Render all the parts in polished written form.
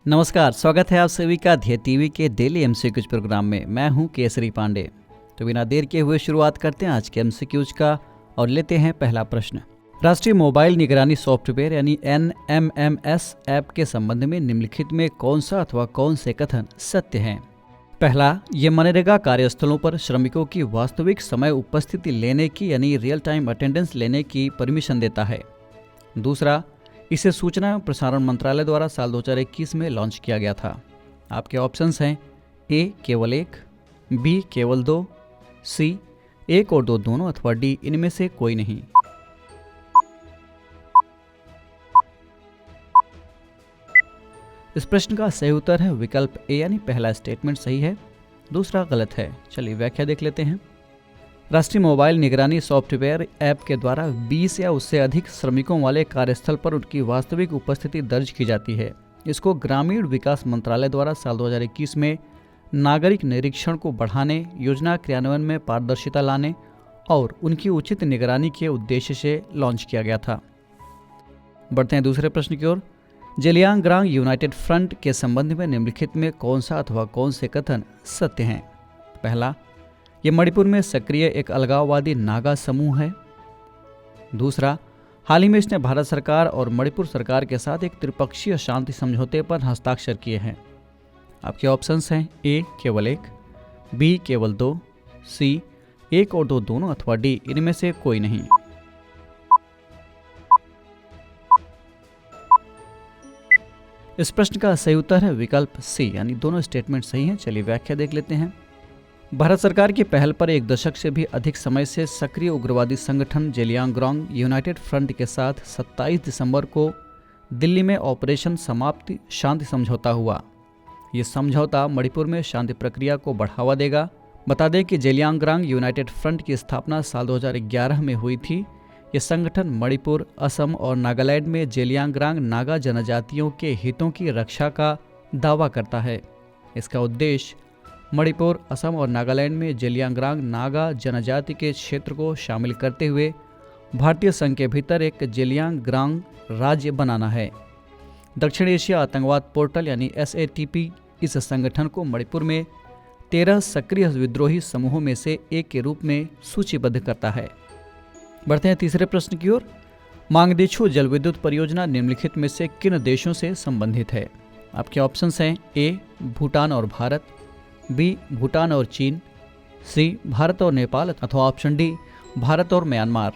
नमस्कार, स्वागत है आप सभी का ध्येय टीवी के डेली एमसीक्यूज प्रोग्राम में। मैं हूं केसरी पांडे। तो बिना देर के हुए शुरुआत करते हैं आज के एमसीक्यूज का और लेते हैं पहला प्रश्न। राष्ट्रीय मोबाइल निगरानी सॉफ्टवेयर यानी NMMS ऐप के संबंध में निम्नलिखित में कौन सा अथवा कौन से कथन सत्य हैं? पहला, ये मनरेगा कार्यस्थलों पर श्रमिकों की वास्तविक समय उपस्थिति लेने की यानी रियल टाइम अटेंडेंस लेने की परमिशन देता है। दूसरा, इसे सूचना एवं प्रसारण मंत्रालय द्वारा साल 2021 में लॉन्च किया गया था। आपके ऑप्शंस हैं ए केवल एक, बी केवल दो, सी एक और दो दोनों अथवा डी इनमें से कोई नहीं। इस प्रश्न का सही उत्तर है विकल्प ए यानी पहला स्टेटमेंट सही है, दूसरा गलत है। चलिए व्याख्या देख लेते हैं। राष्ट्रीय मोबाइल निगरानी सॉफ्टवेयर ऐप के द्वारा 20 या उससे अधिक श्रमिकों वाले कार्यस्थल पर उनकी वास्तविक उपस्थिति दर्ज की जाती है। इसको ग्रामीण विकास मंत्रालय द्वारा साल 2021 में नागरिक निरीक्षण को बढ़ाने, योजना क्रियान्वयन में पारदर्शिता लाने और उनकी उचित निगरानी के उद्देश्य से लॉन्च किया गया था। बढ़ते हैं दूसरे प्रश्न की ओर। जेलियांगग्रांग यूनाइटेड फ्रंट के संबंध में निम्नलिखित में कौन सा अथवा कौन से कथन सत्य हैं? पहला, ये मणिपुर में सक्रिय एक अलगाववादी नागा समूह है। दूसरा, हाल ही में इसने भारत सरकार और मणिपुर सरकार के साथ एक त्रिपक्षीय शांति समझौते पर हस्ताक्षर किए हैं। आपके ऑप्शंस हैं ए केवल एक, बी केवल दो, सी एक और दो दोनों अथवा डी इनमें से कोई नहीं। इस प्रश्न का सही उत्तर है विकल्प सी यानी दोनों स्टेटमेंट सही हैं। चलिए व्याख्या देख लेते हैं। भारत सरकार की पहल पर एक दशक से भी अधिक समय से सक्रिय उग्रवादी संगठन जेलियांगग्रांग यूनाइटेड फ्रंट के साथ 27 दिसंबर को दिल्ली में ऑपरेशन समाप्ति शांति समझौता हुआ। ये समझौता मणिपुर में शांति प्रक्रिया को बढ़ावा देगा। बता दें कि जेलियांगग्रांग यूनाइटेड फ्रंट की स्थापना साल 2011 में हुई थी। ये संगठन मणिपुर, असम और नागालैंड में जेलियांगग्रांग नागा जनजातियों के हितों की रक्षा का दावा करता है। इसका उद्देश्य मणिपुर, असम और नागालैंड में जेलियांगग्रांग नागा जनजाति के क्षेत्र को शामिल करते हुए भारतीय संघ के भीतर एक जेलियांगग्रांग राज्य बनाना है। दक्षिण एशिया आतंकवाद पोर्टल यानी SATP इस संगठन को मणिपुर में 13 सक्रिय विद्रोही समूहों में से एक के रूप में सूचीबद्ध करता है। बढ़ते हैं तीसरे प्रश्न की ओर। मांगदेछू जल विद्युत परियोजना निम्नलिखित में से किन देशों से संबंधित है? आपके ऑप्शंस हैं ए भूटान और भारत, बी भूटान और चीन, सी भारत और नेपाल अथवा ऑप्शन डी भारत और म्यांमार।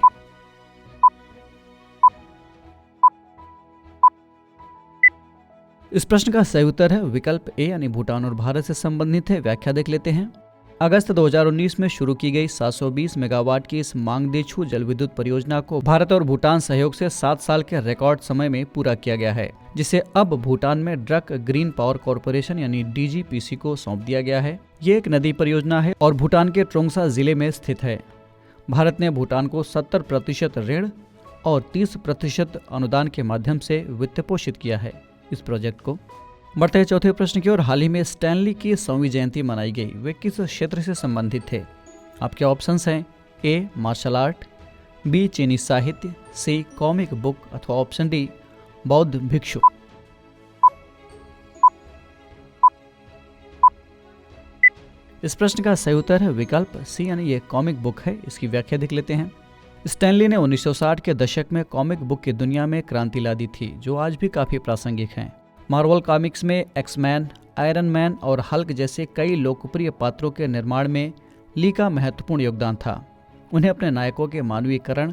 इस प्रश्न का सही उत्तर है विकल्प ए यानी भूटान और भारत से संबंधित है। व्याख्या देख लेते हैं। अगस्त 2019 में शुरू की गई 720 मेगावाट की इस मांगदेछू जल विद्युत परियोजना को भारत और भूटान सहयोग से 7 साल के रिकॉर्ड समय में पूरा किया गया है, जिसे अब भूटान में ड्रक ग्रीन पावर कॉरपोरेशन यानी DGPC को सौंप दिया गया है। ये एक नदी परियोजना है और भूटान के ट्रोंगसा जिले में स्थित है। भारत ने भूटान को 70% ऋण और 30% अनुदान के माध्यम से वित्त पोषित किया है इस प्रोजेक्ट को। बढ़ते हैं चौथे प्रश्न की ओर। हाल ही में स्टैनली की 100वीं जयंती मनाई गई। वे किस क्षेत्र से संबंधित थे? आपके ऑप्शंस हैं ए मार्शल आर्ट, बी चीनी साहित्य, सी कॉमिक बुक अथवा ऑप्शन डी बौद्ध भिक्षु। इस प्रश्न का सही उत्तर है विकल्प सी यानी ये कॉमिक बुक है। इसकी व्याख्या देख लेते हैं। स्टैनली ने 1960 के दशक में कॉमिक बुक की दुनिया में क्रांति ला दी थी, जो आज भी काफी प्रासंगिक हैं। मार्वल कॉमिक्स में एक्समैन, आयरन मैन और हल्क जैसे कई लोकप्रिय पात्रों के निर्माण में ली का महत्वपूर्ण योगदान था। उन्हें अपने नायकों के मानवीकरण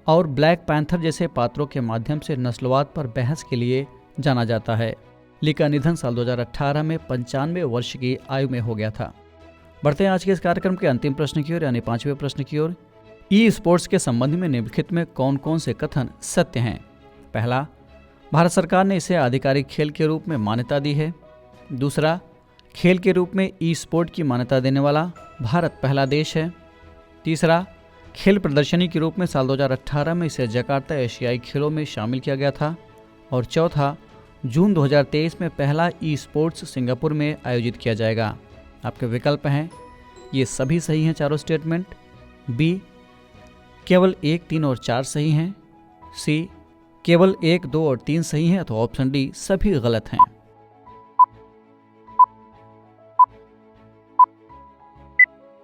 और ब्लैक पैंथर जैसे पात्रों के माध्यम से नस्लवाद पर बहस के लिए जाना जाता है। ली का निधन साल 2018 में 95 वर्ष की आयु में हो गया था। बढ़ते हैं आज के इस कार्यक्रम के अंतिम प्रश्न की ओर यानी 5वें प्रश्न की ओर। ई स्पोर्ट्स के संबंध में निम्नलिखित में कौन कौन से कथन सत्य हैं? पहला, भारत सरकार ने इसे आधिकारिक खेल के रूप में मान्यता दी है। दूसरा, खेल के रूप में ई स्पोर्ट की मान्यता देने वाला भारत पहला देश है। तीसरा, खेल प्रदर्शनी के रूप में साल 2018 में इसे जकार्ता एशियाई खेलों में शामिल किया गया था। और चौथा, जून 2023 में पहला ई स्पोर्ट्स सिंगापुर में आयोजित किया जाएगा। आपके विकल्प हैं, ये सभी सही हैं चारों स्टेटमेंट, बी केवल 1, 3 और 4 सही हैं, सी केवल 1, 2 और 3 सही हैं, अथवा ऑप्शन डी सभी गलत हैं।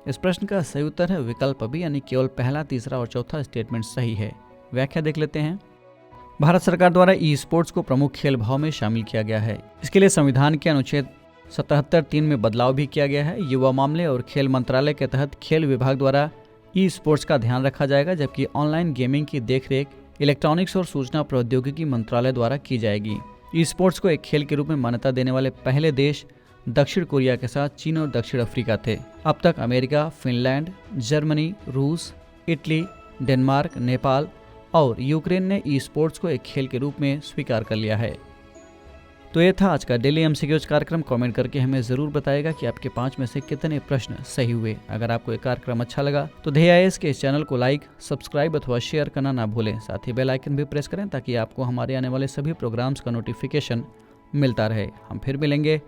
इस प्रश्न का सही उत्तर है विकल्प बी यानी केवल पहला, तीसरा और चौथा स्टेटमेंट सही है। व्याख्या देख लेते हैं। भारत सरकार द्वारा ई स्पोर्ट्स को प्रमुख खेल भाव में शामिल किया गया है। इसके लिए संविधान के अनुच्छेद 77(3) में बदलाव भी किया गया है। युवा मामले और खेल मंत्रालय के तहत खेल विभाग द्वारा ई स्पोर्ट्स का ध्यान रखा जाएगा, जबकि ऑनलाइन गेमिंग की देखरेख इलेक्ट्रॉनिक्स और सूचना प्रौद्योगिकी मंत्रालय द्वारा की जाएगी। ई स्पोर्ट्स को एक खेल के रूप में मान्यता देने वाले पहले देश दक्षिण कोरिया के साथ चीन और दक्षिण अफ्रीका थे। अब तक अमेरिका, फिनलैंड, जर्मनी, रूस, इटली, डेनमार्क, नेपाल और यूक्रेन ने ई स्पोर्ट्स को एक खेल के रूप में स्वीकार कर लिया है। तो ये था आज का डेली एमसीक्यूज कार्यक्रम। कमेंट करके हमें ज़रूर बताएगा कि आपके 5 में से कितने प्रश्न सही हुए। अगर आपको ये कार्यक्रम अच्छा लगा तो DIAS के इस चैनल को लाइक, सब्सक्राइब अथवा शेयर करना ना भूलें। साथ ही बेल आइकन भी प्रेस करें ताकि आपको हमारे आने वाले सभी प्रोग्राम्स का नोटिफिकेशन मिलता रहे। हम फिर मिलेंगे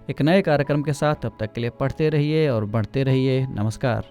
एक नए कार्यक्रम के साथ। तब तक के लिए पढ़ते रहिए और बढ़ते रहिए। नमस्कार।